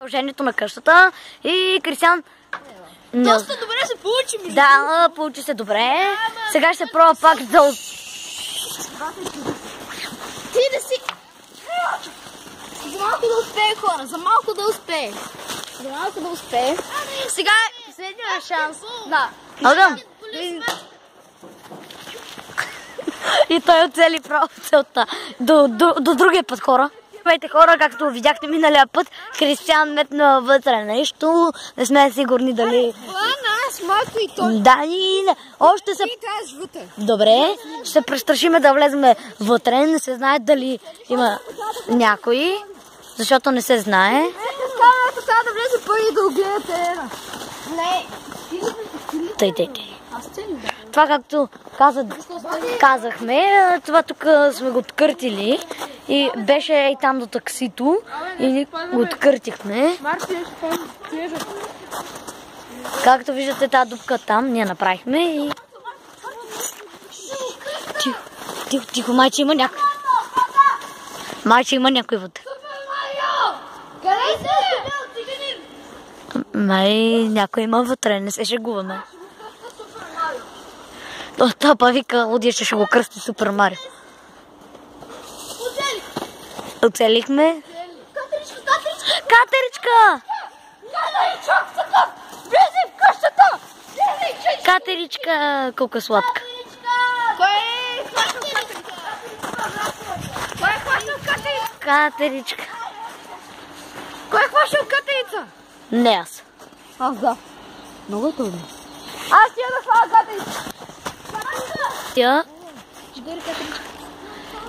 Положението на къщата и Кристиан... Доста добре се получи, между Да, получи се добре. Сега ще пробва пак да... Ти да си... За малко да успее, хора, за малко да успее. За малко да успее. Сега е последния шанс. Да. Агам! И той оцели право целта. До другия път, хора. Здравейте, хора, както видяхте миналия път, Кристиан метна вътре нещо. Не сме сигурни дали... Аз малко и той. Да, и още се... И тази вътре. Добре, ще се престрашиме да влезем вътре. Не се знае дали има някой, защото не се знае. Ето сега да влезе първи да огледате. Не. Тъй. Това, както казахме, това тук сме го откъртили и беше и там до таксито и го откъртихме. Както виждате, тази дупка там ние направихме и... Тихо, майче има някой. Майче има някой вътре. Къде си? Май някой има вътре, не се шегуваме. Тапа вика, Лудия ще го кръсти Супер Марио. Оцелихме. Катеричка! Влезе в къщата! Катеричка, колко е сладка. Кой е хващал катерица? Кой е хващал катерица? Катеричка. Кой е хващал катерица? Не аз. Аз да. Много трудно. Аз тя да хвала катерица. Тя,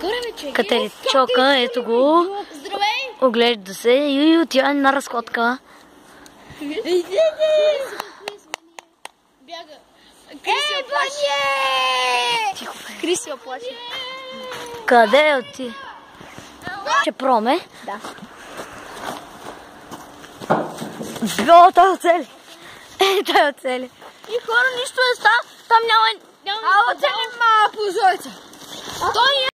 Горе, Катеричока, ето го. Здравей! Оглежда се и отива на разходка. Бяга. Ей, Бание! Криси оплаши. Къде оти? Ще проме. Да. О, той оцели. Той оцели. И хора, нищо не става. Там няма... А оцелим прозореца. Той